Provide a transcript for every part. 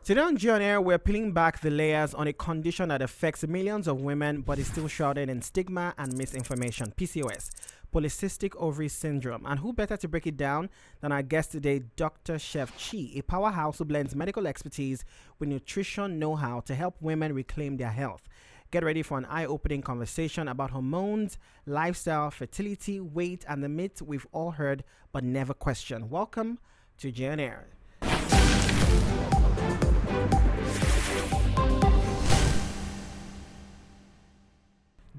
Today on G on Air, we're peeling back the layers on a condition that affects millions of women but is still shrouded in stigma and misinformation. PCOS, Polycystic Ovary Syndrome. And who better to break it down than our guest today, Dr. Chef Chi, a powerhouse who blends medical expertise with nutrition know-how to help women reclaim their health. Get ready for an eye-opening conversation about hormones, lifestyle, fertility, weight, and the myths we've all heard but never questioned. Welcome to G on Air.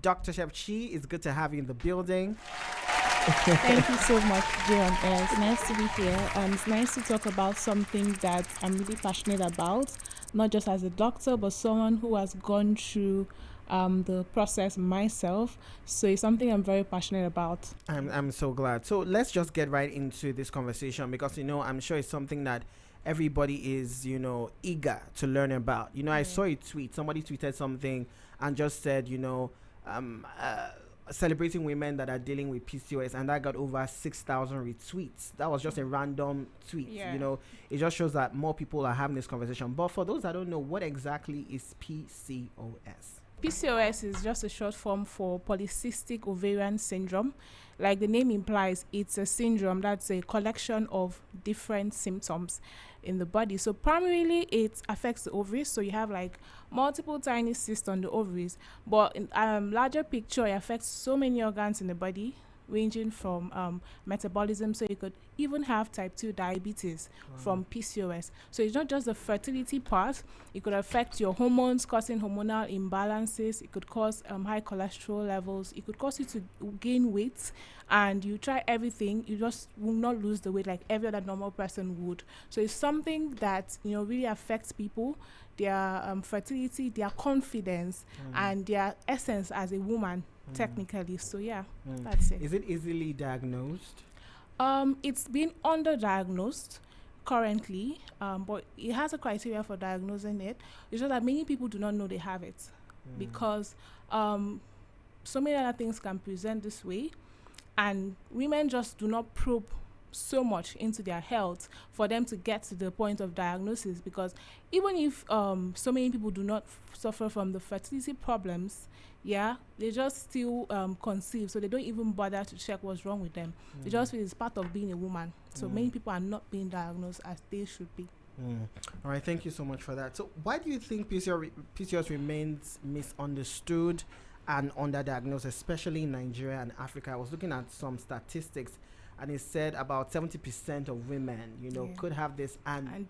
Dr. Chef Chi, it's good to have you in the building. Thank you so much, Jay. It's nice to be here. It's nice to talk about something that I'm really passionate about, not just as a doctor, but someone who has gone through the process myself. So it's something I'm very passionate about. I'm so glad. So let's just get right into this conversation because, I'm sure it's something that everybody is, eager to learn about. I saw a tweet. Somebody tweeted something and just said, celebrating women that are dealing with PCOS, and that got over 6,000 retweets. That was just a random tweet. It just shows that more people are having this conversation. But for those that don't know, what exactly is PCOS? PCOS is just a short form for Polycystic Ovarian Syndrome. Like the name implies, it's a syndrome that's a collection of different symptoms in the body. So primarily it affects the ovaries. So you have like multiple tiny cysts on the ovaries. But in larger picture, it affects so many organs in the body, ranging from metabolism. So you could even have type 2 diabetes from PCOS. So it's not just the fertility part. It could affect your hormones, causing hormonal imbalances. It could cause high cholesterol levels. It could cause you to gain weight, and you try everything, you just will not lose the weight like every other normal person would. So it's something that really affects people, their fertility, their confidence, and their essence as a woman. Technically, so that's it. Is it easily diagnosed? It's been underdiagnosed currently, but it has a criteria for diagnosing it. It's just that many people do not know they have it because so many other things can present this way, and women just do not probe so much into their health for them to get to the point of diagnosis. Because even if so many people do not suffer from the fertility problems, they just still conceive, so they don't even bother to check what's wrong with them. They just feel it's part of being a woman. So many people are not being diagnosed as they should be. All right, thank you so much for that. So why do you think PCOS remains misunderstood and underdiagnosed, especially in Nigeria and Africa? I was looking at some statistics, and it said about 70% of women, could have this and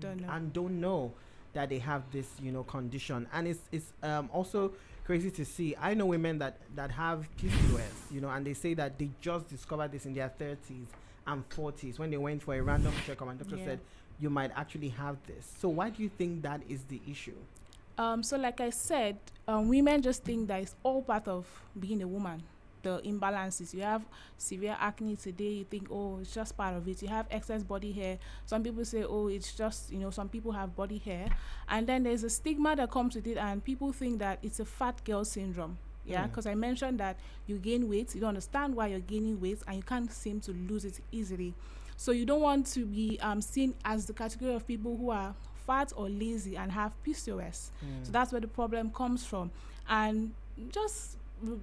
don't know that they have this, condition. And it's also crazy to see. I know women that have PCOS, and they say that they just discovered this in their 30s and 40s when they went for a random checkup, and doctor said you might actually have this. So why do you think that is the issue? So like I said, women just think that it's all part of being a woman. The imbalances. You have severe acne today, you think, oh, it's just part of it. You have excess body hair. Some people say, oh, it's just, some people have body hair. And then there's a stigma that comes with it, and people think that it's a fat girl syndrome. Because I mentioned that you gain weight, you don't understand why you're gaining weight, and you can't seem to lose it easily. So you don't want to be seen as the category of people who are fat or lazy and have PCOS. So that's where the problem comes from. And just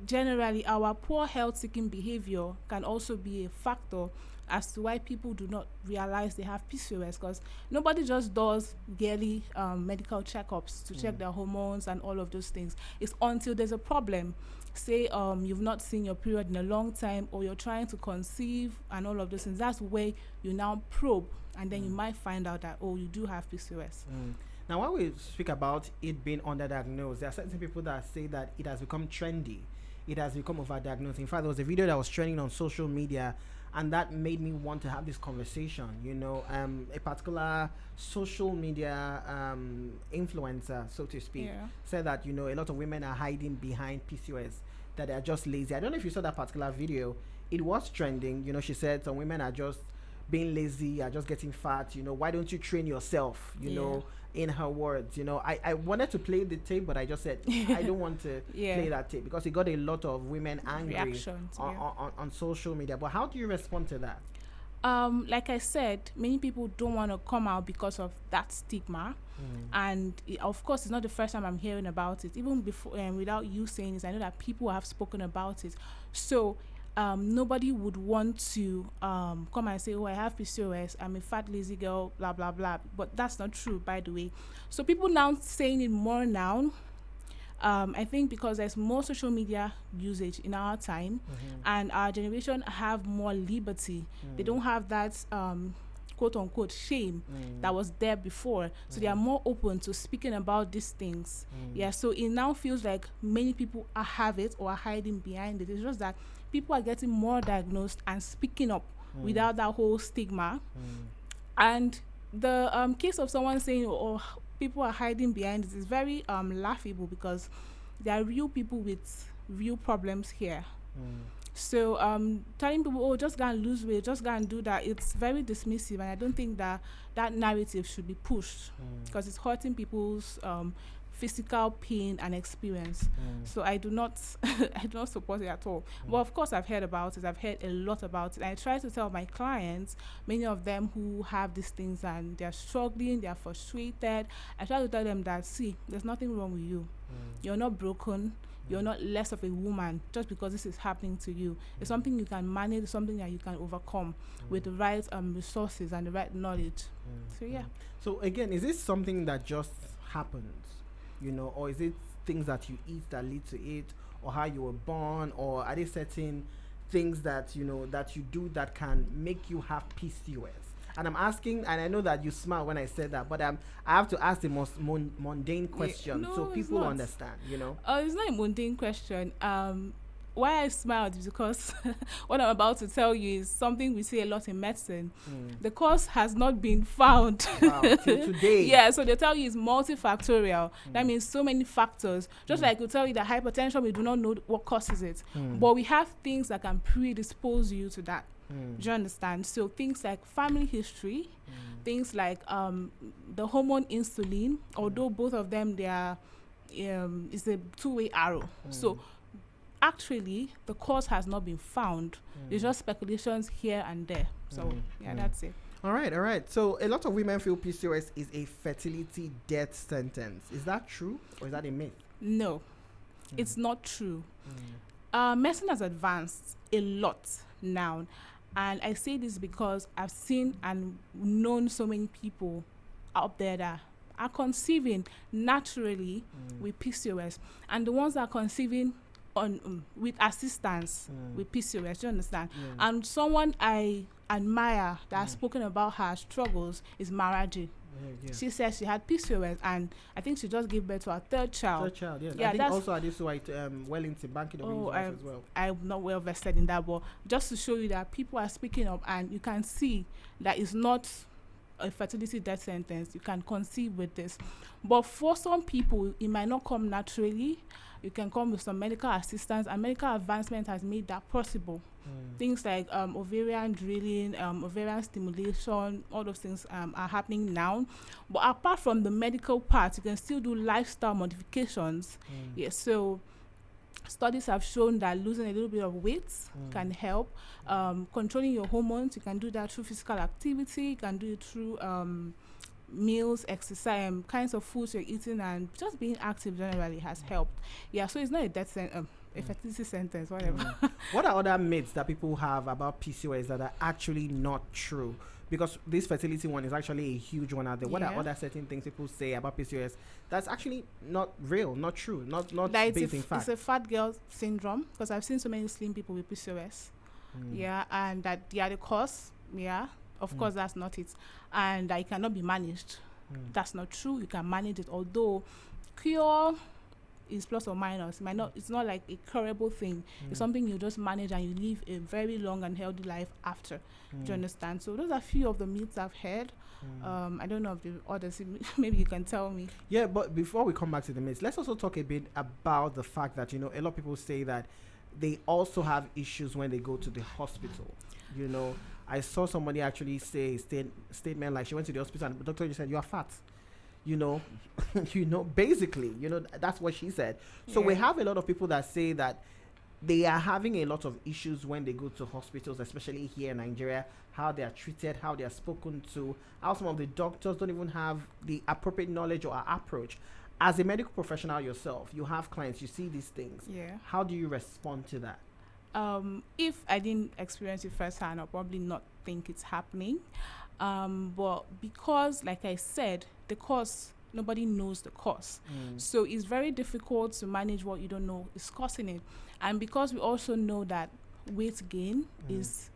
generally, our poor health-seeking behavior can also be a factor as to why people do not realize they have PCOS, because nobody just does yearly medical checkups to check their hormones and all of those things. It's until there's a problem. Say you've not seen your period in a long time, or you're trying to conceive and all of those things. That's where you now probe, and then you might find out that, you do have PCOS. Now, when we speak about it being underdiagnosed, there are certain people that say that it has become trendy. It has become overdiagnosed. In fact, there was a video that was trending on social media, and that made me want to have this conversation. A particular social media influencer, so to speak, said that, a lot of women are hiding behind PCOS, that they are just lazy. I don't know if you saw that particular video. It was trending. She said some women are just being lazy, are just getting fat. Why don't you train yourself? In her words, I wanted to play the tape, but I just said I don't want to play that tape because it got a lot of women angry on social media. But how do you respond to that? Like I said, many people don't want to come out because of that stigma. And of course, it's not the first time I'm hearing about it. Even before, without you saying this, I know that people have spoken about it. So nobody would want to come and say, oh, I have PCOS, I'm a fat, lazy girl, blah, blah, blah. But that's not true, by the way. So people now saying it more now. I think because there's more social media usage in our time, and our generation have more liberty. They don't have that quote unquote shame that was there before, so they are more open to speaking about these things. Yeah, so it now feels like many people have it or are hiding behind it. It's just that people are getting more diagnosed and speaking up without that whole stigma. And the case of someone saying, oh, people are hiding behind it is very laughable, because there are real people with real problems here. So telling people, oh, just go and lose weight, just go and do that, it's very dismissive, and I don't think that that narrative should be pushed, because it's hurting people's physical pain and experience. So I do not I do not support it at all. But of course, I've heard about it. I've heard a lot about it. I try to tell my clients, many of them who have these things and they're struggling, they're frustrated, I try to tell them that, see, there's nothing wrong with you. You're not broken. You're not less of a woman just because this is happening to you. It's something you can manage, something that you can overcome with the right resources and the right knowledge. So yeah. So again, is this something that just happens, or is it things that you eat that lead to it, or how you were born, or are there certain things that that you do that can make you have PCOS? And I'm asking, and I know that you smile when I said that, but I have to ask the most mundane question, so people understand, It's not a mundane question. Why I smiled is because what I'm about to tell you is something we see a lot in medicine. The cause has not been found. Wow, till today. Yeah, so they tell you it's multifactorial. That means so many factors. Just like we tell you that hypertension, we do not know what causes it. But we have things that can predispose you to that. Do you understand? So things like family history, things like the hormone insulin, although both of them, they are it's a two-way arrow. So actually the cause has not been found. It's just speculations here and there. So that's it. All right. So a lot of women feel PCOS is a fertility death sentence. Is that true, or is that a myth? No, it's not true. Medicine has advanced a lot now. And I say this because I've seen and known so many people out there that are conceiving naturally with PCOS, and the ones that are conceiving on with assistance with PCOS. Do you understand? And someone I admire that has spoken about her struggles is Maraji. She says she had PCOS, and I think she just gave birth to her third child. Yes. I think also at this white Wellington banking of as well. I'm not well vested in that, but just to show you that people are speaking up, and you can see that it's not a fertility death sentence. You can conceive with this, but for some people it might not come naturally. You can come with some medical assistance, and medical advancement has made that possible. Things like ovarian drilling, ovarian stimulation, all those things are happening now. But apart from the medical part, you can still do lifestyle modifications. Yes, so studies have shown that losing a little bit of weight can help. Controlling your hormones, you can do that through physical activity. You can do it through meals, exercise, kinds of foods you're eating, and just being active generally has helped. Yeah, so it's not a death sentence. A fertility sentence, whatever. What are other myths that people have about PCOS that are actually not true? Because this fertility one is actually a huge one out there. What are other certain things people say about PCOS that's actually not real, not true, not based in fact? It's a fat girl syndrome, because I've seen so many slim people with PCOS. Yeah, and that the cause, of course that's not it. And that it cannot be managed. That's not true. You can manage it, although cure is plus or minus. It's not like a curable thing. It's something you just manage, and you live a very long and healthy life after. Do you understand? So those are a few of the myths I've heard. I don't know if the others, maybe you can tell me. Yeah, but before we come back to the myths, let's also talk a bit about the fact that a lot of people say that they also have issues when they go to the hospital. I saw somebody actually say a statement like she went to the hospital and the doctor just said, "You are fat." Basically, that's what she said. So we have a lot of people that say that they are having a lot of issues when they go to hospitals, especially here in Nigeria, how they are treated, how they are spoken to, how some of the doctors don't even have the appropriate knowledge or approach. As a medical professional yourself, you have clients, you see these things. Yeah. How do you respond to that? If I didn't experience it firsthand, I'll probably not think it's happening. But because, like I said, the cause, nobody knows the cause. So it's very difficult to manage what you don't know is causing it. And because we also know that weight gain is,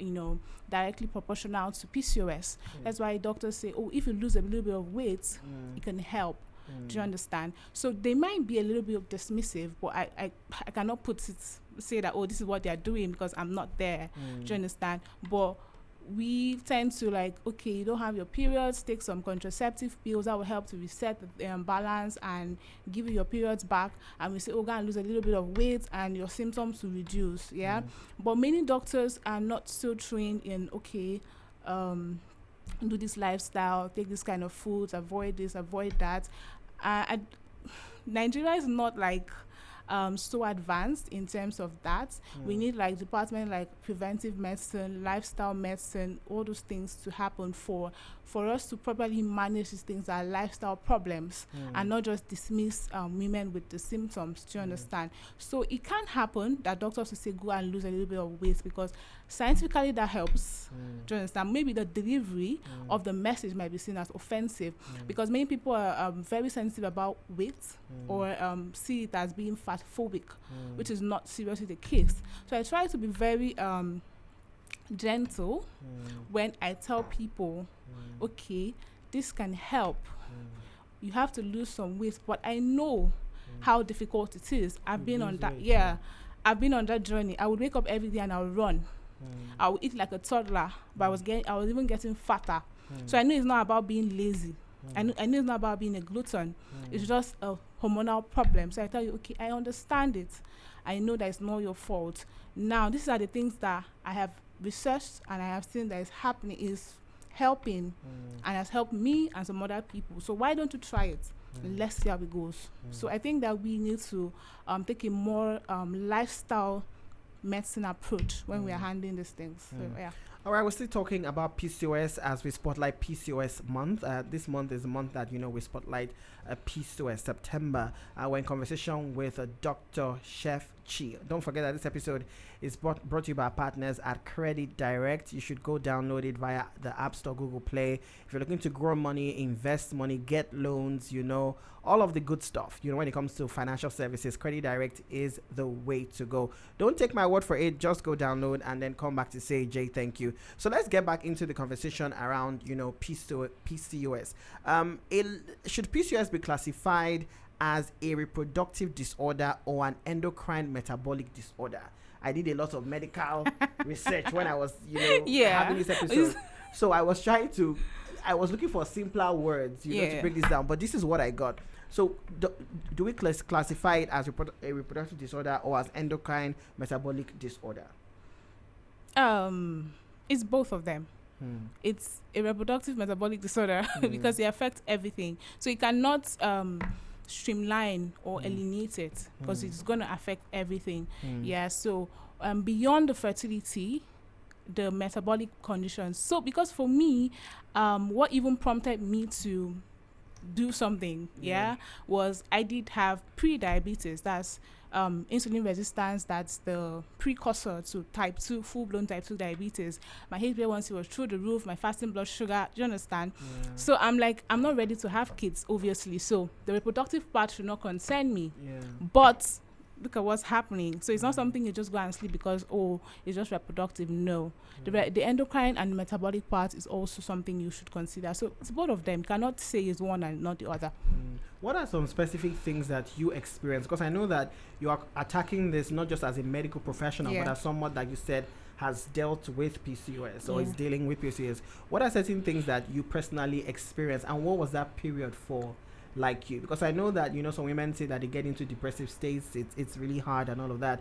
directly proportional to PCOS. That's why doctors say, oh, if you lose a little bit of weight, it can help. Do you understand? So they might be a little bit dismissive, but I cannot say that, oh, this is what they are doing because I'm not there. Do you understand? But we tend to like, okay, you don't have your periods, take some contraceptive pills that will help to reset the balance and give you your periods back. And we say, oh, go and lose a little bit of weight and your symptoms will reduce. Yeah. But many doctors are not so trained in, okay, do this lifestyle, take this kind of foods, avoid this, avoid that. Nigeria is not like so advanced in terms of that. We need like department like preventive medicine, lifestyle medicine, all those things to happen for us to properly manage these things that are lifestyle problems and not just dismiss women with the symptoms. Do you understand? So it can happen that doctors will say go and lose a little bit of weight because scientifically that helps. Do you understand? Maybe the delivery of the message might be seen as offensive because many people are very sensitive about weight or see it as being fat phobic, which is not seriously the case. So I try to be very gentle when I tell people, okay, this can help. You have to lose some weight, but I know how difficult it is. I've been on that. I've been on that journey. I would wake up every day and I would run. I would eat like a toddler, but I was even getting fatter. So I know it's not about being lazy. I know it's not about being a glutton. It's just a hormonal problem. So I tell you, okay, I understand it. I know that it's not your fault. Now, these are the things that I have researched and I have seen that is happening, is helping and has helped me and some other people. So why don't you try it? Let's see how it goes. So I think that we need to take a more lifestyle medicine approach when we are handling these things. So, yeah. All right, we're still talking about PCOS as we spotlight PCOS month. This month is the month that, we spotlight PCOS, September. We're in conversation with Dr. Chef Chi. Don't forget that this episode is brought to you by our partners at Credit Direct. You should go download it via the App Store, Google Play. If you're looking to grow money, invest money, get loans, all of the good stuff, when it comes to financial services, Credit Direct is the way to go. Don't take my word for it. Just go download and then come back to say, Jay, thank you. So let's get back into the conversation around, PCOS. Should PCOS be classified as a reproductive disorder or an endocrine metabolic disorder? I did a lot of medical research when I was, having this episode. So I was looking for simpler words, to break this down. But this is what I got. So do we classify it as a reproductive disorder or as endocrine metabolic disorder? It's both of them. It's a reproductive metabolic disorder because it affects everything. So you cannot streamline or eliminate it because it's going to affect everything. So beyond the fertility, the metabolic conditions. So because for me, what even prompted me to do something was I did have pre-diabetes. That's insulin resistance. That's the precursor to type 2, full-blown type 2 diabetes. My HbA1c was through the roof, my fasting blood sugar. Do you understand? So I'm like, I'm not ready to have kids, obviously. So the reproductive part should not concern me. But look at what's happening. So it's not something you just go and sleep because, it's just reproductive. No. The endocrine and metabolic part is also something you should consider. So it's both of them. You cannot say it's one and not the other. What are some specific things that you experience? Because I know that you are attacking this not just as a medical professional, but as someone that you said has dealt with PCOS or is dealing with PCOS. What are certain things that you personally experience, and what was that period for? Like you, because I know that some women say that they get into depressive states, it's really hard and all of that.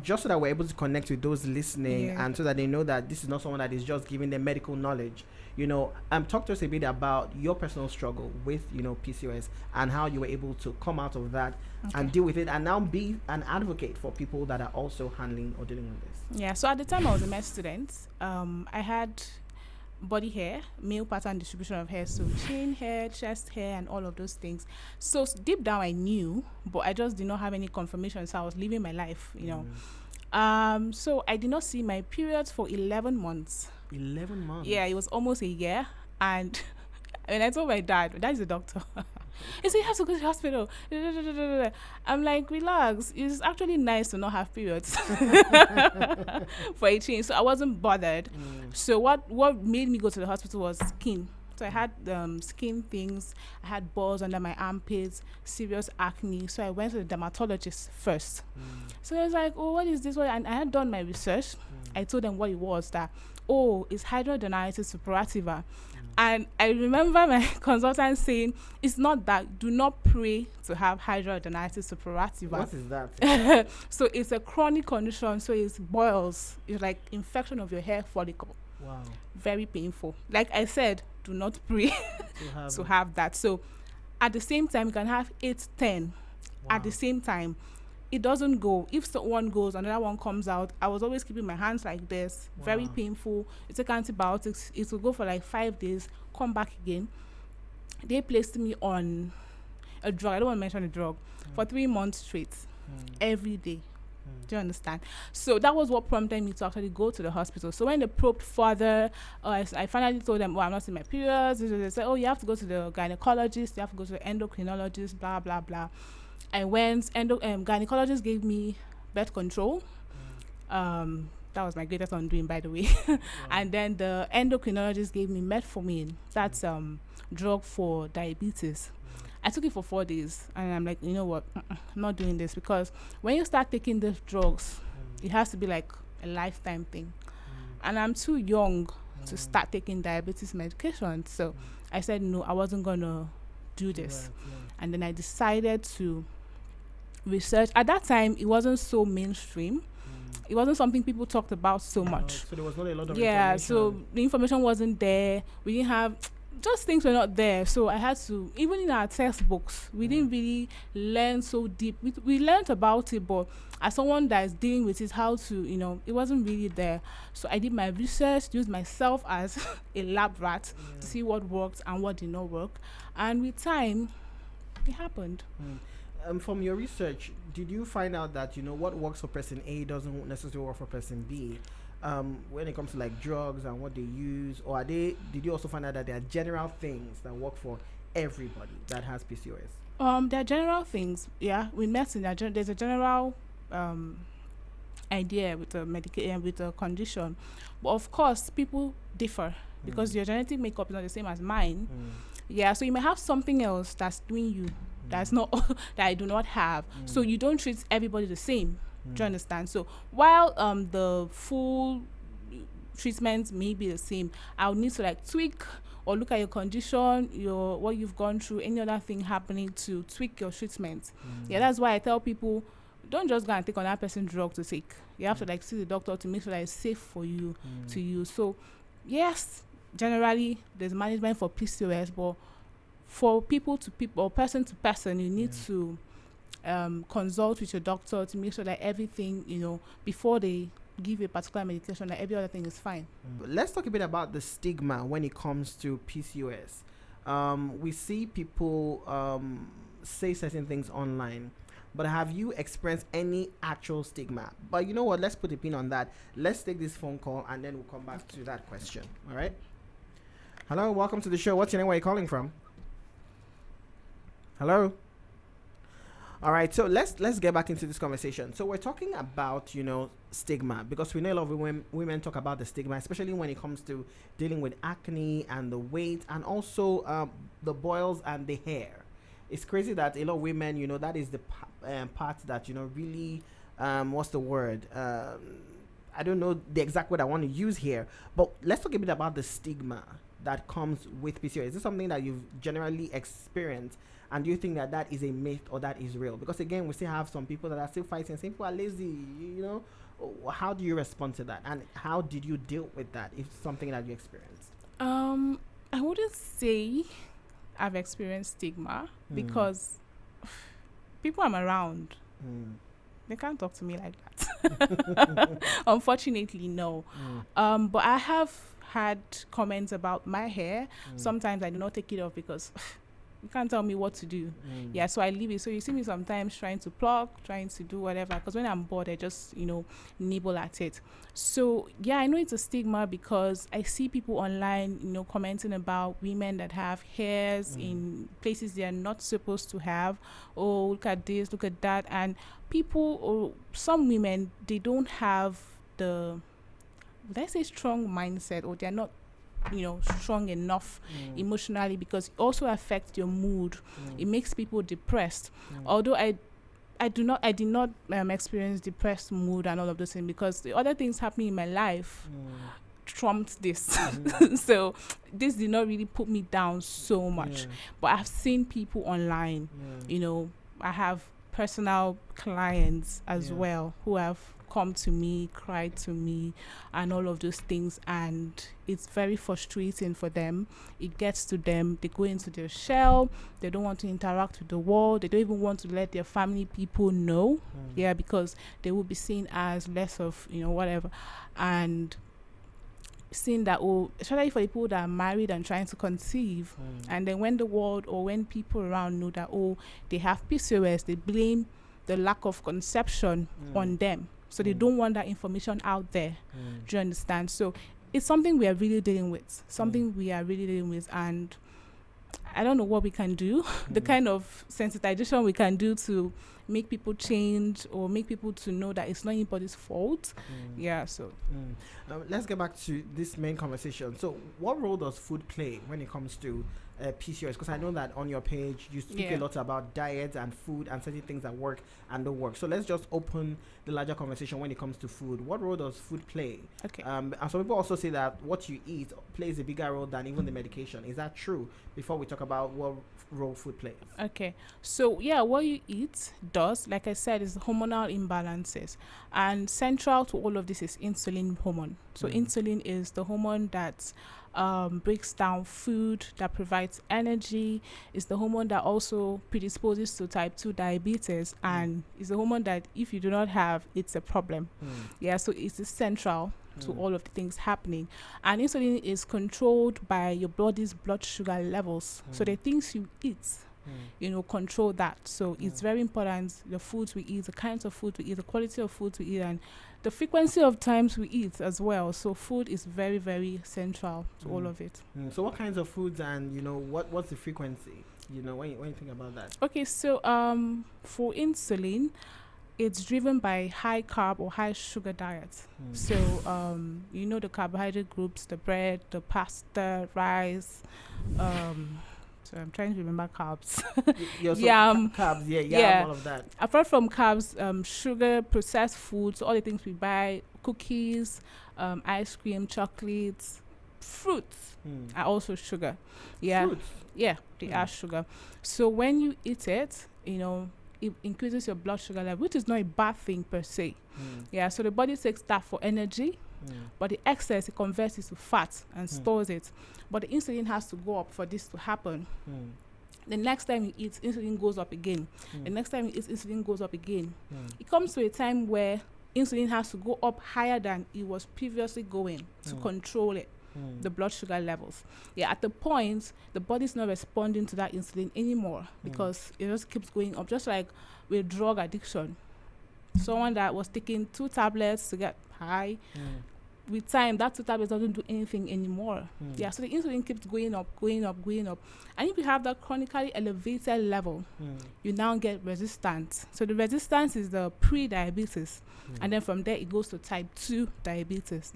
just so that we're able to connect with those listening, Yeah. and so that they know that this is not someone that is just giving them medical knowledge. Talk to us a bit about your personal struggle with, PCOS, and how you were able to come out of that and deal with it, and now be an advocate for people that are also handling or dealing with this. Yeah, so at the time I was a med student, I had body hair, male pattern distribution of hair, so chin hair, chest hair, and all of those things. So deep down I knew, but I just did not have any confirmation, so I was living my life. So I did not see my periods for 11 months. 11 months? Yeah, it was almost a year. And when I told my dad is a doctor, he said, you have to go to the hospital. I'm like, relax. It's actually nice to not have periods for a change. So I wasn't bothered. So what made me go to the hospital was skin. So I had skin things. I had balls under my armpits, serious acne. So I went to the dermatologist first. So I was like, oh, what is this? And I had done my research. I told them what it was, that, it's hidradenitis suppurativa. And I remember my consultant saying, it's not that, do not pray to have hidradenitis suppurativa. What is that? So it's a chronic condition. So it's boils. It's like infection of your hair follicle. Wow. Very painful. Like I said, do not pray to have that. So at the same time, you can have 8, 10. Wow. At the same time. It doesn't go. If one goes, another one comes out. I was always keeping my hands like this. Wow. Very painful. You take antibiotics. It will go for like 5 days. Come back again. They placed me on a drug. I don't want to mention the drug. For 3 months straight. Every day. Do you understand? So that was what prompted me to actually go to the hospital. So when they probed further, I finally told them, I'm not in my periods. They said, you have to go to the gynecologist. You have to go to the endocrinologist, blah, blah, blah. I went, gynecologist gave me birth control. That was my greatest undoing, by the way. And then the endocrinologist gave me metformin. That's drug for diabetes. I took it for 4 days, and I'm like, you know what? I'm not doing this, because when you start taking these drugs, it has to be like a lifetime thing. And I'm too young to start taking diabetes medication. So I said, no, I wasn't going to do this. And then I decided to research. At that time, it wasn't so mainstream. It wasn't something people talked about so much. So there was not a lot of information. So the information wasn't there. We didn't have, just things were not there. So I had to, even in our textbooks, we didn't really learn so deep. We learned about it, but as someone that is dealing with it, how to, it wasn't really there. So I did my research, used myself as a lab rat to see what worked and what did not work. And with time, it happened. From your research, did you find out that what works for person A doesn't necessarily work for person B? When it comes to like drugs and what they use, or did you also find out that there are general things that work for everybody that has PCOS? There are general things. Yeah, with medicine, there's a general idea with the medication, with the condition, but of course, people differ because your genetic makeup is not the same as mine. Yeah, so you may have something else that's doing you. That's not that I do not have. So you don't treat everybody the same. Do you understand? So while the full treatment may be the same, I'll need to like tweak or look at your condition, what you've gone through, any other thing happening to tweak your treatment. Yeah, that's why I tell people, don't just go and take on that person's drug to take. You have to like see the doctor to make sure that it's safe for you to use. So yes, generally there's management for PCOS, but for people to people or person to person, you need to consult with your doctor to make sure that everything, before they give you a particular medication, that every other thing is fine. Let's talk a bit about the stigma when it comes to PCOS. We see people say certain things online, but have you experienced any actual stigma? But you know what? Let's put a pin on that. Let's take this phone call and then we'll come back to that question. All right? Hello, welcome to the show. What's your name? Where are you calling from? Hello? All right, so let's get back into this conversation. So we're talking about, stigma, because we know a lot of women talk about the stigma, especially when it comes to dealing with acne and the weight and also the boils and the hair. It's crazy that a lot of women, that is the part that, really, what's the word? I don't know the exact word I want to use here, but let's talk a bit about the stigma that comes with PCOS? Is this something that you've generally experienced? And do you think that that is a myth or that is real? Because again, we still have some people that are still fighting, saying people are lazy, you know. How do you respond to that? And how did you deal with that, if something that you experienced? I wouldn't say I've experienced stigma because people I'm around, they can't talk to me like that. Unfortunately, no. But I have had comments about my hair. Sometimes I do not take it off because you can't tell me what to do. Yeah, so I leave it. So you see me sometimes trying to pluck, trying to do whatever, because when I'm bored, I just, nibble at it. So yeah, I know it's a stigma because I see people online, commenting about women that have hairs in places they are not supposed to have. Oh, look at this, look at that. And people, or some women, they don't have the, would I say strong mindset, or they're not strong enough emotionally, because it also affects your mood. It makes people depressed. Although I did not experience depressed mood and all of those things, because the other things happening in my life trumped this. So this did not really put me down so much. But I've seen people online, I have personal clients as well who have come to me, cried to me, and all of those things, and it's very frustrating for them. It gets to them, they go into their shell, they don't want to interact with the world, they don't even want to let their family people know, because they will be seen as less of whatever. And seeing that, especially for people that are married and trying to conceive, and then when the world or when people around know that they have PCOS, they blame the lack of conception on them. So they don't want that information out there. Do you understand? So it's something we are really dealing with. And I don't know what we can do. The kind of sensitization we can do to make people change or make people to know that it's not anybody's fault. So let's get back to this main conversation. So what role does food play when it comes to PCOS? Because I know that on your page you speak a lot about diet and food and certain things that work and don't work. So let's just open the larger conversation when it comes to food. What role does food play? Okay. And some people also say that what you eat plays a bigger role than even the medication. Is that true? Before we talk about what role food plays. Okay. So what you eat does, like I said, is hormonal imbalances, and central to all of this is insulin hormone. So insulin is the hormone that breaks down food, that provides energy. It's the hormone that also predisposes to type 2 diabetes, and it's the hormone that if you do not have, it's a problem. So it's central to all of the things happening. And insulin is controlled by your body's blood sugar levels. So the things you eat, control that. So it's very important, the foods we eat, the kinds of food we eat, the quality of food we eat, and the frequency of times we eat as well. So food is very, very central to all of it. So what kinds of foods, and what's the frequency, when you think about that? Okay, so for insulin, it's driven by high carb or high sugar diets. So the carbohydrate groups, the bread, the pasta, rice, so I'm trying to remember carbs. Carbs, all of that. Apart from carbs, sugar, processed foods, all the things we buy, cookies, ice cream, chocolates, fruits are also sugar. Fruits? Yeah, they are sugar. So when you eat it, it increases your blood sugar level, which is not a bad thing per se. So the body takes that for energy, but the excess, it converts it to fat and stores it. But the insulin has to go up for this to happen. The next time you eat, insulin goes up again. The next time you eat, insulin goes up again. It comes to a time where insulin has to go up higher than it was previously going to control it. The blood sugar levels. At the point, the body's not responding to that insulin anymore because it just keeps going up, just like with drug addiction. Someone that was taking 2 tablets to get high, with time, that 2 tablets doesn't do anything anymore. So the insulin keeps going up. And if you have that chronically elevated level, you now get resistance. So the resistance is the pre-diabetes. And then from there, it goes to type 2 diabetes.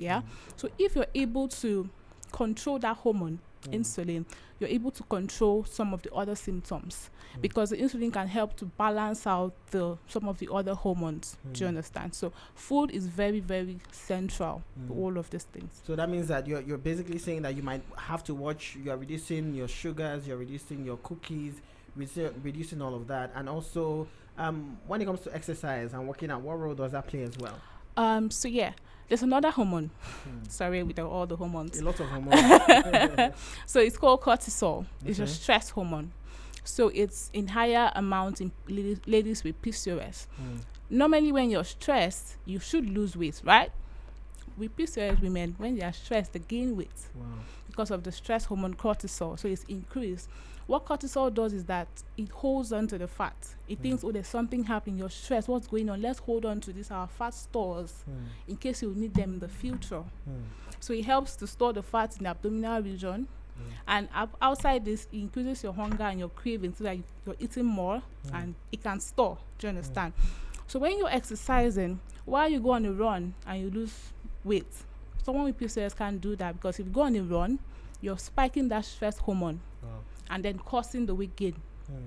So if you're able to control that hormone insulin, you're able to control some of the other symptoms because the insulin can help to balance out some of the other hormones. Do you understand? So food is very, very central to all of these things. So that means that you're basically saying that you might have to watch, you're reducing your sugars, you're reducing your cookies, reducing all of that. And also, when it comes to exercise and working out, what role does that play as well? So yeah, there's another hormone. Sorry, with all the hormones. A lot of hormones. So it's called cortisol. It's a stress hormone. So it's in higher amount in ladies with PCOS. Normally, when you're stressed, you should lose weight, right? With PCOS women, when they are stressed, they gain weight because of the stress hormone cortisol. So it's increased. What cortisol does is that it holds on to the fat. It thinks, oh, there's something happening, you're stressed, what's going on? Let's hold on to these, our fat stores, in case you need them in the future. So it helps to store the fat in the abdominal region. And outside this, it increases your hunger and your craving so that you're eating more and it can store. Do you understand? So when you're exercising, while you go on a run and you lose weight, someone with PCOS can't do that because if you go on a run, you're spiking that stress hormone. And then causing the weight gain.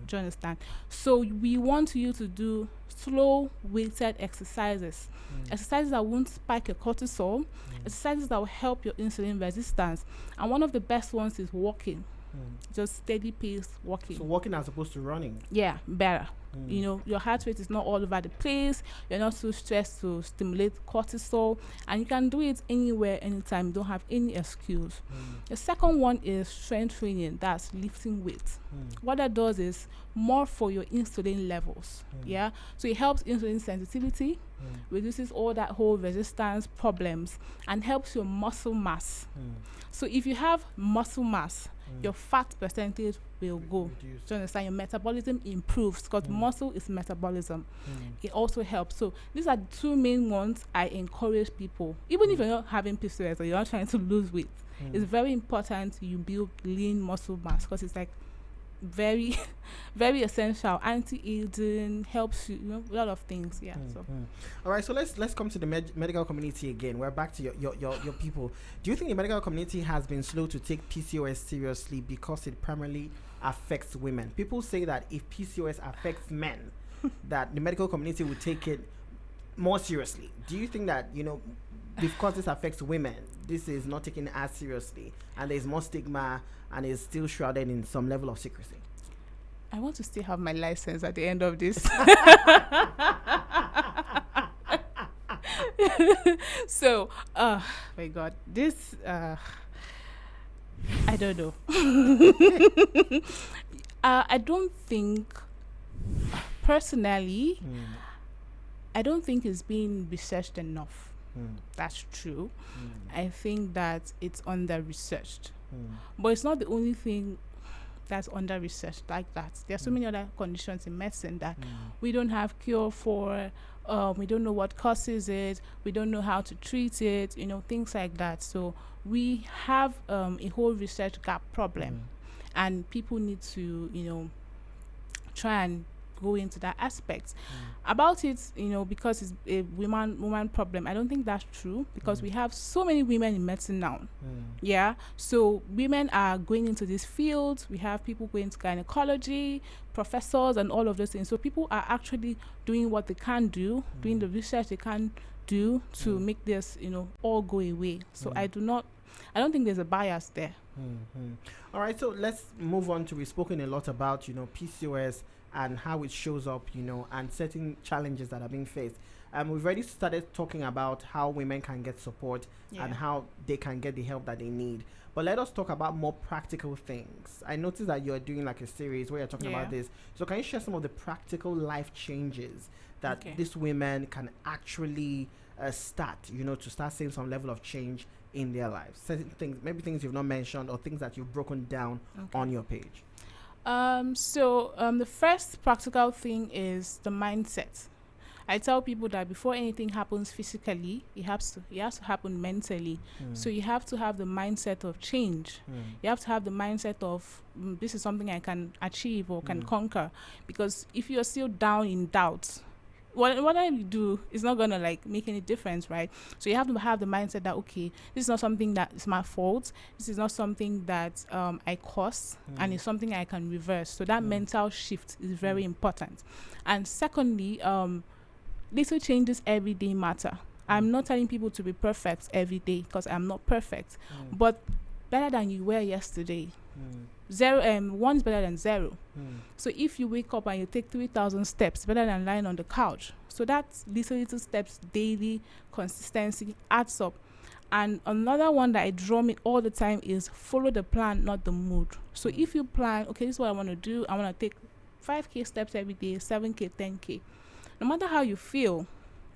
Do you understand? So we want you to do slow weighted exercises. Exercises that won't spike your cortisol. Exercises that will help your insulin resistance. And one of the best ones is walking. Just steady pace walking. So walking as opposed to running? Yeah, better. You know, your heart rate is not all over the place. You're not too stressed to stimulate cortisol. And you can do it anywhere, anytime. You don't have any excuse. The second one is strength training. That's lifting weight. What that does is more for your insulin levels. Yeah. So it helps insulin sensitivity, reduces all that whole resistance problems, and helps your muscle mass. So if you have muscle mass, your fat percentage will go. Reduce. Do you understand? Your metabolism improves because muscle is metabolism. It also helps. So these are the two main ones I encourage people. Even if you're not having PCOS or you're not trying to lose weight, it's very important you build lean muscle mass because it's like very, very essential. Anti-aging helps you, a lot of things. Yeah. So. All right. So let's come to the medical community again. We're back to your people. Do you think the medical community has been slow to take PCOS seriously because it primarily affects women? People say that if PCOS affects men, that the medical community would take it more seriously. Do you think that because this affects women, this is not taken as seriously, and there's more stigma, and is still shrouded in some level of secrecy? I want to still have my license at the end of this. So, my God, this, I don't know. I don't think, personally, I don't think it's being researched enough. That's true. I think that it's under-researched. But it's not the only thing that's under-researched like that. There are so many other conditions in medicine that we don't have cure for. We don't know what causes it. We don't know how to treat it, things like that. So we have a whole research gap problem. And people need to, try and go into that aspect. About it, because it's a woman problem, I don't think that's true because we have so many women in medicine now. Yeah. So women are going into this field. We have people going to gynecology, professors, and all of those things. So people are actually doing what they can do, doing the research they can do to make this, all go away. So I don't think there's a bias there. All right. So let's move on to, we've spoken a lot about, PCOS and how it shows up, and certain challenges that are being faced. We've already started talking about how women can get support and how they can get the help that they need. But let us talk about more practical things. I noticed that you're doing like a series where you're talking about this. So can you share some of the practical life changes that these women can actually start, to start seeing some level of change in their lives? Certain things, maybe things you've not mentioned or things that you've broken down on your page. So the first practical thing is the mindset. I tell people that before anything happens physically, it has to happen mentally. So you have to have the mindset of change. You have to have the mindset of this is something I can achieve or can conquer. Because if you're still down in doubt, what I do is not gonna like make any difference, right? So you have to have the mindset that okay, this is not something that is my fault. This is not something that I caused, and it's something I can reverse. So that mental shift is very important. And secondly, little changes every day matter. I'm not telling people to be perfect every day because I'm not perfect, but better than you were yesterday. One is better than zero. So if you wake up and you take 3,000 steps, better than lying on the couch. So that's little steps daily, consistency adds up. And another one that I drum it all the time is follow the plan, not the mood. So if you plan, okay, this is what I want to do. I want to take 5K steps every day, 7K, 10K. No matter how you feel,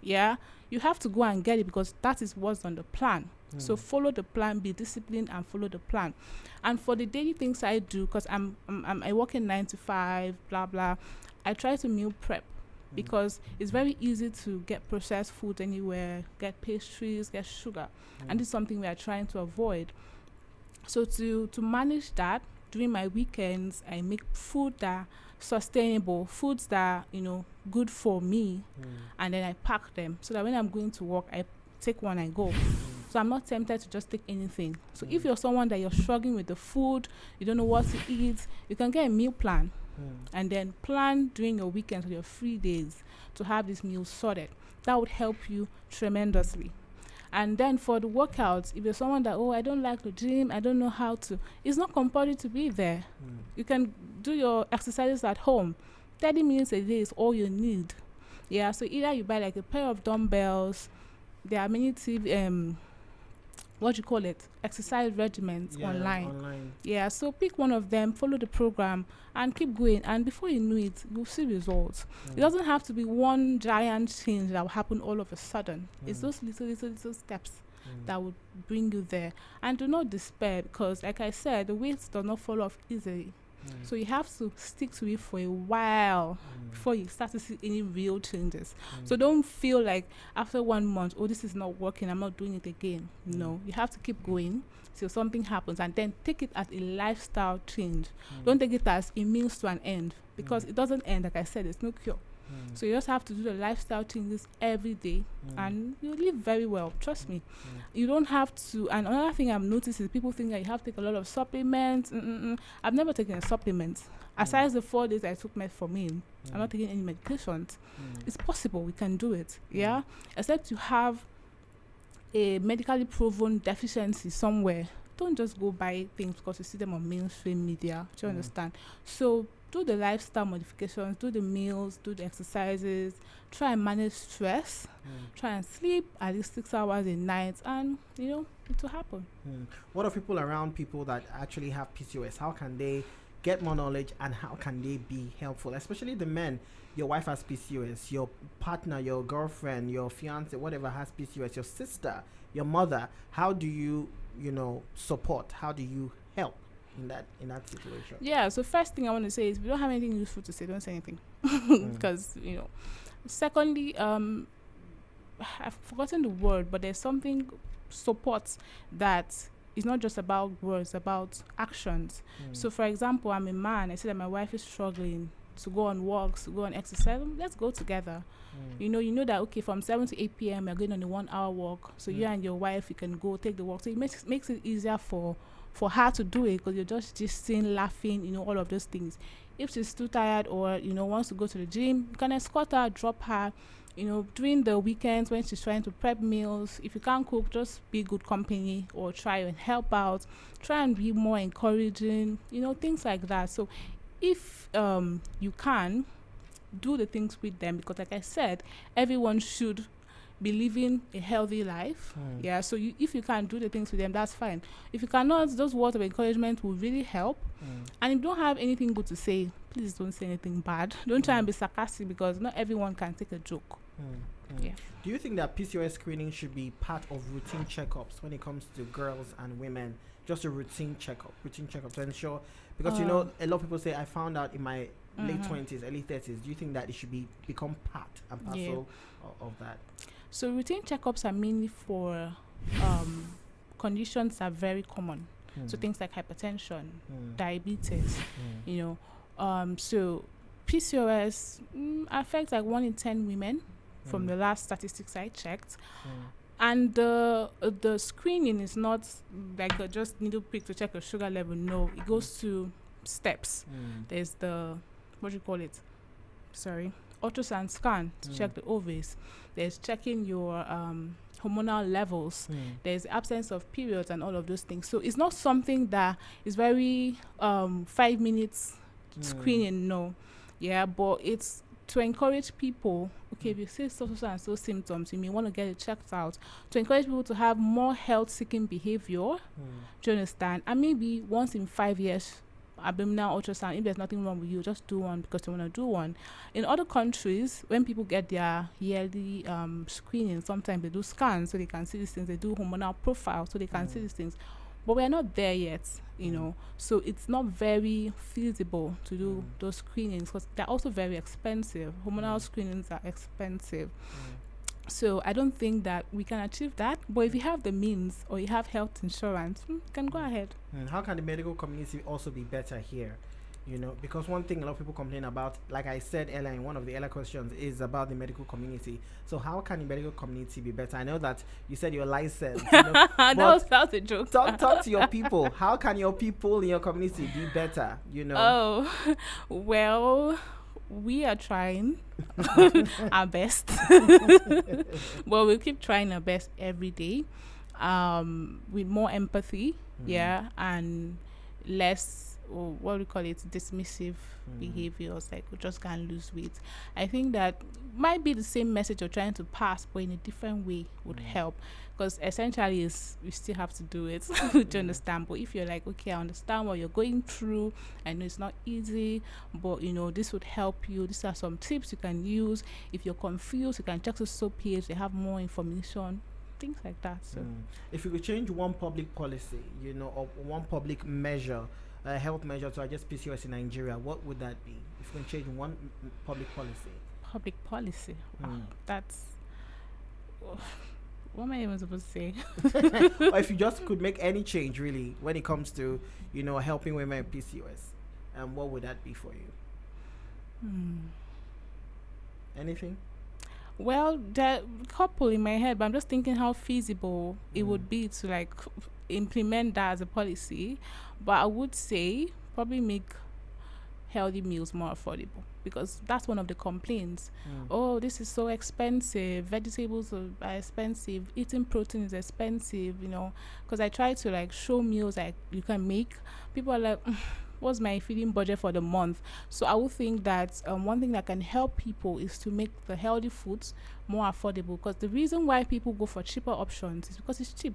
you have to go and get it because that is what's on the plan. So follow the plan, be disciplined, and follow the plan. And for the daily things I do, because I work in 9 to 5, blah blah, I try to meal prep because it's very easy to get processed food anywhere, get pastries, get sugar, and this is something we are trying to avoid. So to manage that, during my weekends, I make food that sustainable, foods that good for me, and then I pack them so that when I'm going to work, I take one and go. So I'm not tempted to just take anything. So if you're someone that you're struggling with the food, you don't know what to eat, you can get a meal plan and then plan during your weekends or your free days to have this meal sorted. That would help you tremendously. And then for the workouts, if you're someone that, I don't like the gym, I don't know how to, it's not compulsory to be there. You can do your exercises at home. 30 minutes a day is all you need. Yeah, so either you buy like a pair of dumbbells, there are many exercise regimens online. Yeah, so pick one of them, follow the program, and keep going. And before you know it, you'll see results. It doesn't have to be one giant change that will happen all of a sudden. It's those little steps that would bring you there. And do not despair because, like I said, the weight does not fall off easily. So you have to stick to it for a while before you start to see any real changes. So don't feel like after 1 month, this is not working, I'm not doing it again. No, you have to keep going till something happens and then take it as a lifestyle change. Don't take it as a means to an end because it doesn't end. Like I said, there's no cure. So you just have to do the lifestyle changes every day and you live very well. Trust me. You don't have to. And another thing I've noticed is people think that you have to take a lot of supplements. I've never taken a supplement. Aside the 4 days I took metformin, I'm not taking any medications. It's possible. We can do it. Yeah. Except you have a medically proven deficiency somewhere. Don't just go buy things because you see them on mainstream media. Do you understand? So do the lifestyle modifications, do the meals, do the exercises, try and manage stress, try and sleep at least 6 hours a night, and it will happen. What are people around people that actually have PCOS? How can they get more knowledge and how can they be helpful? Especially the men. Your wife has PCOS, your partner, your girlfriend, your fiance, whatever has PCOS, your sister, your mother. How do you, support? How do you help in that situation? Yeah, so first thing I want to say is if you don't have anything useful to say, don't say anything. Because, secondly, I've forgotten the word, but there's something support that is not just about words, about actions. So for example, I'm a man, I see that my wife is struggling to go on walks, to go on exercise, let's go together. You know that, okay, from 7 to 8 p.m. you're going on a 1 hour walk. So you and your wife, you can go take the walk. So it makes it easier for her to do it because you're just gisting, laughing, all of those things. If she's too tired or, wants to go to the gym, you can escort her, drop her, during the weekends when she's trying to prep meals. If you can't cook, just be good company or try and help out. Try and be more encouraging, things like that. So if you can, do the things with them because like I said, everyone should be living a healthy life. Yeah, so if you can do the things with them, that's fine. If you cannot, those words of encouragement will really help. And if you don't have anything good to say, please don't say anything bad. Don't try and be sarcastic because not everyone can take a joke. Yeah. Do you think that PCOS screening should be part of routine checkups when it comes to girls and women? Just a routine checkup to ensure, because a lot of people say I found out in my late 20s, early 30s. Do you think that it should become part and parcel of that? So routine checkups are mainly for conditions that are very common. So things like hypertension, diabetes, so PCOS affects like 1 in 10 women from the last statistics I checked. And the screening is not like just needle prick to check your sugar level. No, it goes to steps. There's the, what do you call it? Sorry, ultrasound scan to check the ovaries. There's checking your hormonal levels. There's absence of periods and all of those things. So it's not something that is very 5 minutes screening. No, yeah, but it's to encourage people. Okay, if you see so and so symptoms, you may want to get it checked out. To encourage people to have more health-seeking behavior. Do you understand? And maybe once in 5 years, abdominal ultrasound. If there's nothing wrong with you, just do one because you want to do one. In other countries, when people get their yearly screening, sometimes they do scans so they can see these things. They do hormonal profiles so they can see these things. But we're not there yet, you know. So it's not very feasible to do those screenings because they're also very expensive. Hormonal screenings are expensive. So I don't think that we can achieve that. But if you have the means or you have health insurance, you can go ahead. How can the medical community also be better here? You know, because one thing a lot of people complain about, like I said earlier in one of the earlier questions, is about the medical community. So how can the medical community be better? I know that you said you're licensed. You know, that was a joke. Talk to your people. How can your people in your community be better? You know. Oh, well, we are trying our best. Well, we'll keep trying our best every day, with more empathy, and less, or what do we call it, dismissive behaviors, like we just can't lose weight. I think that might be the same message you're trying to pass, but in a different way would help, because essentially is you still have to do it to understand. But if you're like, okay, I understand what you're going through, I know it's not easy, but you know, this would help you, these are some tips you can use. If you're confused, you can check the SOAP page, they have more information, things like that. So if you could change one public policy, you know, or one public measure, health measure to address PCOS in Nigeria, what would that be? If you can change one public policy. Public policy. That's what am I even supposed to say? Or if you just could make any change really when it comes to, you know, helping women with PCOS, what would that be for you? Anything? Well, there a couple in my head, but I'm just thinking how feasible it would be to like implement that as a policy. But I would say probably make healthy meals more affordable, because that's one of the complaints. Oh, this is so expensive, vegetables are expensive, eating protein is expensive, you know, because I try to like show meals like you can make. People are like, what's my feeding budget for the month? So I would think that one thing that can help people is to make the healthy foods more affordable, because the reason why people go for cheaper options is because it's cheap.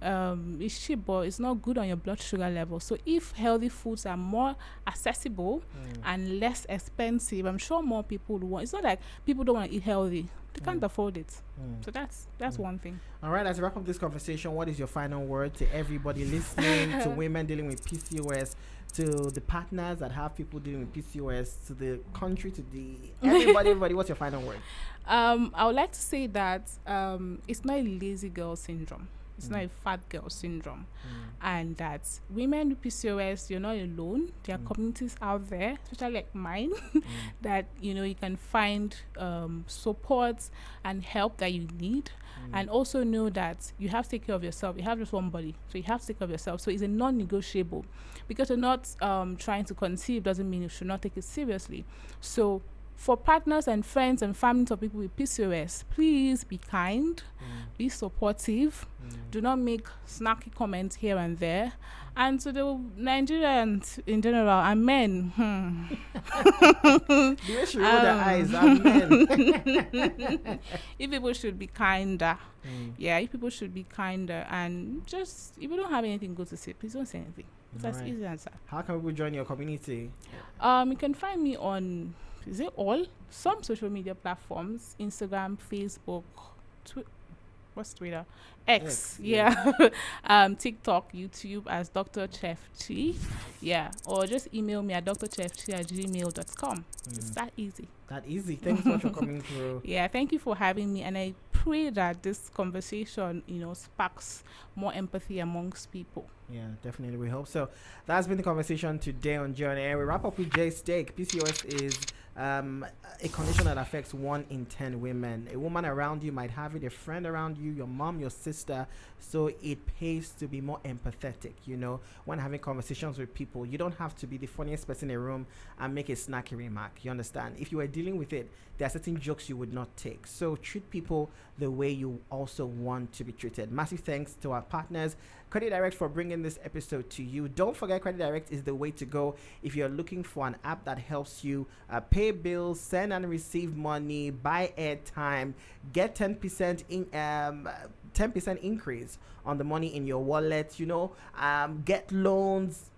It's cheap, but it's not good on your blood sugar level. So if healthy foods are more accessible and less expensive, I'm sure more people would want. It's not like people don't want to eat healthy, they can't afford it. So that's one thing. All right, as we wrap up this conversation, what is your final word to everybody listening, to women dealing with PCOS, to the partners that have people dealing with PCOS, to the country, to the everybody? What's your final word? I would like to say that it's not a lazy girl syndrome. It's not a fat girl syndrome. And that women with PCOS, you're not alone. There are communities out there, especially like mine, that, you know, you can find support and help that you need. And also know that you have to take care of yourself. You have just one body, so you have to take care of yourself. So it's a non-negotiable. Because you're not trying to conceive doesn't mean you should not take it seriously. So for partners and friends and families of people with PCOS, please be kind, be supportive, do not make snarky comments here and there. And to the Nigerians in general, and men, The way she roll their eyes, and men. if people should be kinder. If people should be kinder, and just, if you don't have anything good to say, please don't say anything. It's as easy as that. How can people join your community? You can find me on, some social media platforms: Instagram, Facebook, Twitter, X, TikTok, YouTube as Dr. Chef Chi, or just email me at drchefchi@gmail.com. It's that easy. Thanks so much for coming through. Thank you for having me, and I pray that this conversation, you know, sparks more empathy amongst people. Yeah, definitely. We hope so. That's been the conversation today on J on Air. We wrap up with J Steak. PCOS is a condition that affects 1 in 10 women. A woman around you might have it, a friend around you, your mom, your sister. So it pays to be more empathetic, when having conversations with people. You don't have to be the funniest person in a room and make a snacky remark. You understand? If you are dealing with it, there are certain jokes you would not take. So treat people the way you also want to be treated. Massive thanks to our partners, Credit Direct, for bringing this episode to you. Don't forget, Credit Direct is the way to go if you're looking for an app that helps you pay bills, send and receive money, buy airtime, get 10% in 10% increase on the money in your wallet, get loans,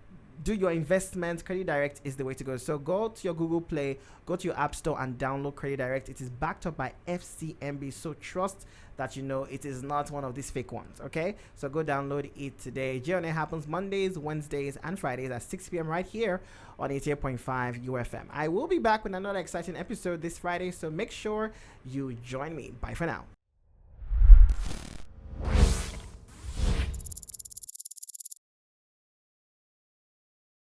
do your investments. Credit Direct is the way to go. So go to your Google Play, go to your App Store and download Credit Direct. It is backed up by FCMB, so trust that it is not one of these fake ones. Okay, so go download it today. J&A happens Mondays, Wednesdays and Fridays at 6 p.m. right here on 88.5 UFM. I will be back with another exciting episode this Friday, so make sure you join me. Bye for now.